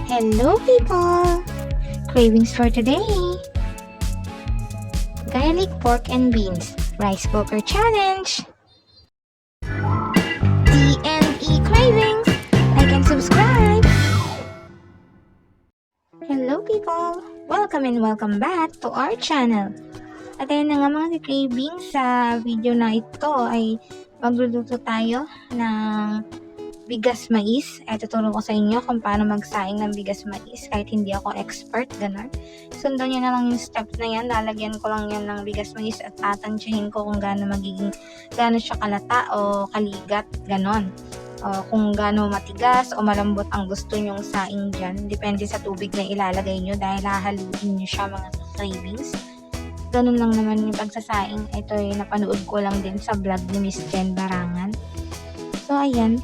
Hello people! Cravings for today! Garlic pork and beans rice cooker challenge! DNE Cravings! Like and subscribe! Hello people! Welcome and welcome back to our channel! At ayun na nga mga cravings, sa video na ito ay magluluto tayo ng bigas mais. Tuturo ko sa inyo kung paano magsaing ng bigas mais kahit hindi ako expert, ganun. Sundan nyo na lang yung steps na yan. Lalagyan ko lang yan ng bigas mais at tatansyahin ko kung gaano siya kalata o kaligat, ganun. O kung gaano matigas o malambot ang gusto nyong saing dyan. Depende sa tubig na ilalagay nyo dahil hahaluin nyo siya mga cravings. Ganun lang naman yung pagsasaing. Ito ay napanood ko lang din sa vlog ni Miss Jen Barangan. So, ayan.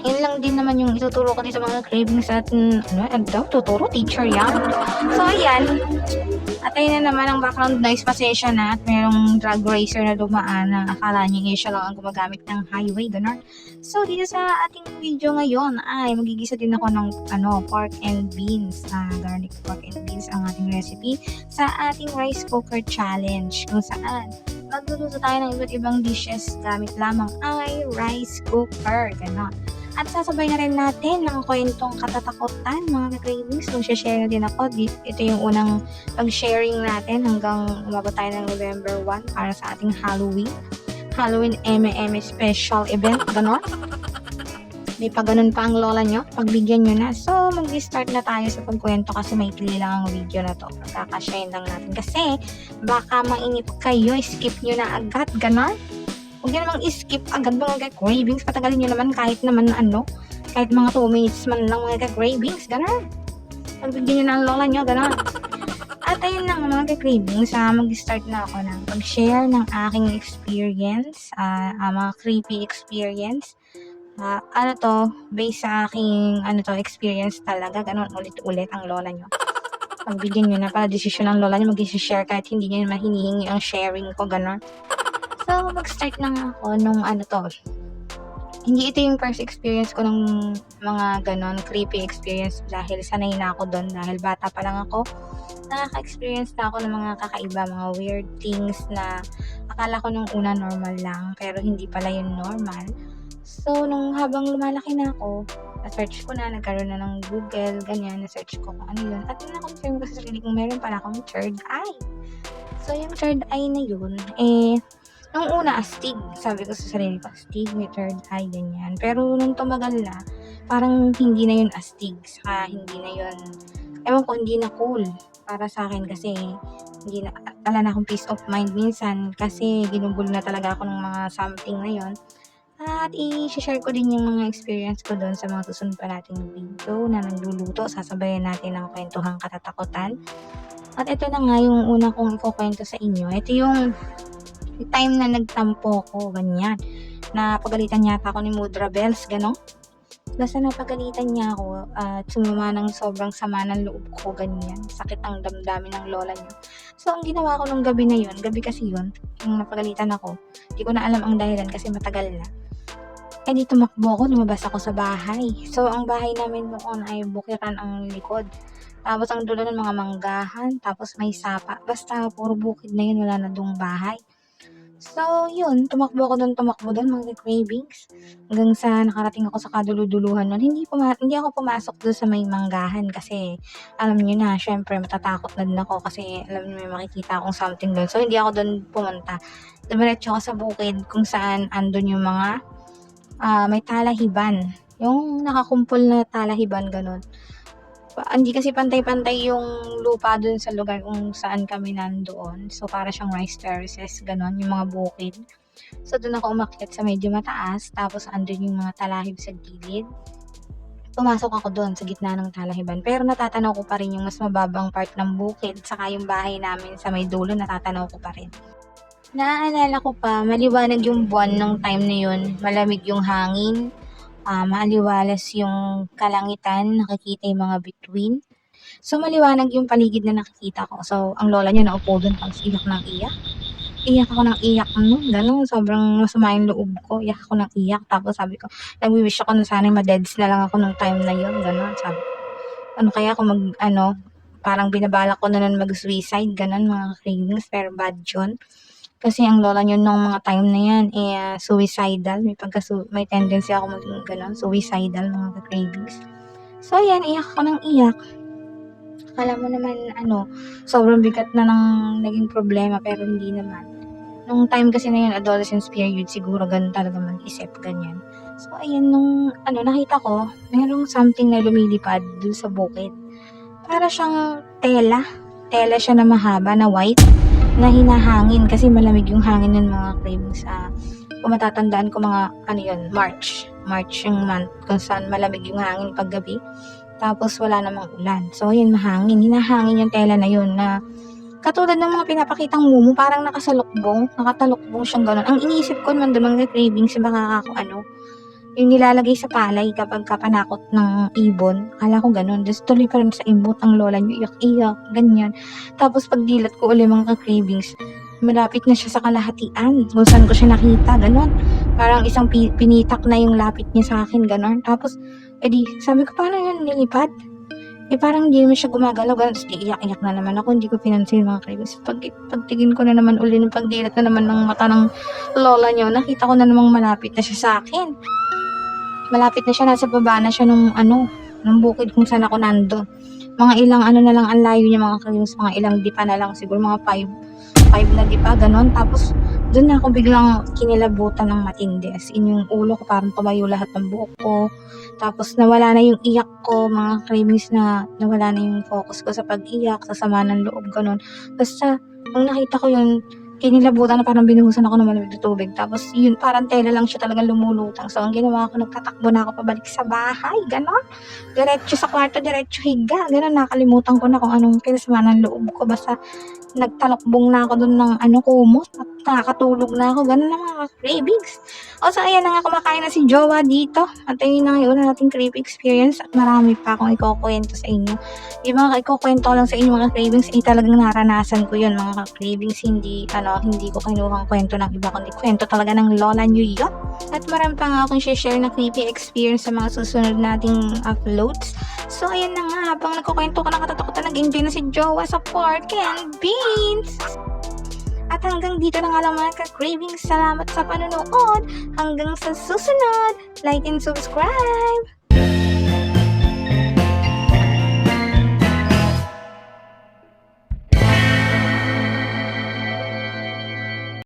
Yun lang din naman yung ituturo ko dito mga cravings at tuturo, teacher yan. So, ayan. At ayun na naman ang background noise, pasensya na at mayroong drag racer na dumaan na akala niya siya lang ang gumagamit ng highway, gano'n. So, dito sa ating video ngayon ay magigisa din ako ng pork and beans. Garlic pork and beans ang ating recipe sa ating rice cooker challenge kung saan magluluto tayo ng iba't ibang dishes gamit lamang ay rice cooker, gano'n. At sasabay na rin natin ng kwentong katatakutan mga cravings. Kung share na din ako, ito yung unang pag-sharing natin hanggang umabot tayo ng November 1 para sa ating Halloween M&M special event, gano'n. May pag-ganon pa ang lola nyo, pagbigyan nyo na. So, mag-start na tayo sa pagkwento kasi may pili lang ang video na to. Kakashare lang natin kasi baka mainip kayo, skip nyo na agad, gano'n. Huwag nyo namang skip agad mga cravings. Patagalin nyo naman kahit mga 2 minutes man lang mga cravings. Ganon. Pagbigyan nyo na ang lola nyo, ganon. At ayun lang mga cravings, mag-start na ako ng pag-share ng aking experience, mga creepy experience. Based sa aking experience talaga, ganon, ulit-ulit ang lola nyo. Pagbigyan nyo na para desisyon ng lola nyo, mag-share kahit hindi nyo naman hinihingi ang sharing ko, ganon. So, mag-start na ako nung hindi ito yung first experience ko ng mga ganon, creepy experience dahil sanay na ako doon dahil bata pa lang ako. Nakaka-experience na ako ng mga kakaiba, mga weird things na akala ko nung una normal lang pero hindi pala yun normal. So, nung habang lumalaki na ako, na-search ko na, nagkaroon na ng Google, ganyan, na-search ko kung ano yun. At na-confirm ko sa sarili kong meron pala akong third eye. So, yung third eye na yun, nung una, astig. Sabi ko sa sarili ko, astig, may third eye, ganyan. Pero nung tumagal na, parang hindi na yun astig. Saka hindi na yun, hindi na cool para sa akin kasi wala na akong peace of mind minsan kasi ginugulo na talaga ako ng mga something na yun. At i-share ko din yung mga experience ko doon sa mga susunod pa nating video na nagluluto. Sasabayan natin ng kwentuhang katatakutan. At ito na nga yung una kong ikukwento sa inyo. Ito yung time na nagtampo ko, ganyan. Napagalitan yata ako ni Mudra Bells, gano'n. Basta napagalitan niya ako at sumama ng sobrang sama ng loob ko, ganyan. Sakit ang damdamin ng lola niyo. So, ang ginawa ko nung gabi na yun, gabi kasi yun, nung napagalitan ako, di ko na alam ang dahilan kasi matagal na. Di tumakbo ako, lumabas ako sa bahay. So, ang bahay namin noon ay bukiran ang likod. Tapos, ang dulo ng mga manggahan, tapos may sapa. Basta, puro bukid na yun, wala na dong bahay. So, yun, tumakbo doon, mga cravings. Hanggang sa nakarating ako sa kaduluduluhan nun. Hindi ako pumasok doon sa may manggahan kasi alam niyo na, syempre matatakot na din ako kasi alam niyo may makikita akong something doon. So, hindi ako doon pumunta. Dumiretso ako sa bukid kung saan andun yung mga may talahiban. Yung nakakumpol na talahiban, ganun. Hindi kasi pantay-pantay yung lupa dun sa lugar kung saan kami nandoon. So, para siyang rice terraces, ganon, yung mga bukid. So, dun ako umakyat sa medyo mataas. Tapos, andun yung mga talahib sa gilid. Pumasok ako doon sa gitna ng talahiban. Pero natatanaw ko pa rin yung mas mababang part ng bukid. Saka yung bahay namin sa may dulo, natatanaw ko pa rin. Naaalala ko pa, maliwanag yung buwan nung time na yun. Malamig yung hangin. Maaliwalas yung kalangitan, nakikita yung mga bituin. So, maliwanag yung paligid na nakikita ko. So, ang lola niya naupo doon, tapos iyak ng iyak. Iyak ako ng iyak nun, gano'n. Sobrang masama yung loob ko. Iyak ako ng iyak. Tapos sabi ko, nag-wish ako na sana ma-deads na lang ako nung time na yun, gano'n. Sabi ko, ano kaya kung mag-ano, parang binabalak ko na nun mag-suicide, gano'n mga cravings, pero bad yun. Kasi ang lola niyo nung mga time na yan, suicidal, may tendency ako maging gano'n, suicidal mga cravings. So ayan, iyak ako ng iyak. Akala mo naman ano, sobrang bigat na ng naging problema pero hindi naman. Nung time kasi na yun, adolescence period, siguro ganun talaga mag-isip, ganyan. So, ayan, nung ano, nakita ko, merong something na lumilipad dun sa bukid. Para siyang tela. Tela siya na mahaba, na white, na hinahangin kasi malamig yung hangin ng mga cravings sa kung matatandaan ko mga ano yun, March yung month kung saan malamig yung hangin paggabi tapos wala namang ulan. So, yun, hinahangin yung tela na yun na katulad ng mga pinapakitang mumu, parang nakatalukbong siyang gano'n. Ang iniisip ko naman doon mga cravings, baka ako ano, yung nilalagay sa palay kapag kapanakot ng ibon. Akala ko gano'n. Tapos tuloy pa rin sa imot ang lola niyo, iyak-iyak, ganyan. Tapos pagdilat ko ulit mga cravings, malapit na siya sa kalahatian. Kung saan ko siya nakita, gano'n. Parang isang pinitak na yung lapit niya sa akin, gano'n. Tapos, edi, sabi ko, paano yun nilipad? Parang hindi naman siya gumagalaw, gano'n. Tapos iiyak-iyak na naman ako, hindi ko pinansin mga cravings. Pagtingin ko na naman uli ng pagdilat na naman ng mata ng lola niyo, nakita ko na namang malapit na siya sa akin. Malapit na siya, nasa baba na siya nung bukid kung saan ako nandun. Mga ilang ano na lang ang layo niya mga cravings, mga ilang dipa na lang, siguro mga 5 na dipa, gano'n. Tapos, doon na ako biglang kinilabutan ng matindi. As in, yung ulo ko parang tumayo lahat ng buhok ko. Tapos, nawala na yung iyak ko, mga cravings na nawala na yung focus ko sa pag-iyak, sa sama ng loob, gano'n. Basta, nung nakita ko yun, kinilabutan na parang binuhusan ako ng malamig na tubig. Tapos, yun, parang tela lang siya talagang lumulutang. So, ang ginawa ko, nagtatakbo na ako pabalik sa bahay, gano'n. Diretso sa kwarto, diretso higa, gano'n. Nakalimutan ko na kung anong kinasama ng loob ko. Basta, nagtalokbong na ako dun ng kumot at nakakatulog na ako, ganun na mga cravings. O so ayan na nga, kumakain na si Jowa dito at ayun na ngayon nating crave experience at marami pa akong ikukwento sa inyo. Yung mga ikukwento ko lang sa inyo mga cravings ay talagang naranasan ko yun mga cravings, hindi ko kinuhang kwento ng iba kundi kwento talaga ng lola nyo yun. At marami pa nga akong share na creepy experience sa mga susunod nating uploads. So ayan na nga, habang nagkukwento ko ng katatakutan, nag-enjoy na si Jowa sa pork and beans. At hanggang dito na nga lang mga ka-cravings. Salamat sa panonood. Hanggang sa susunod. Like and subscribe.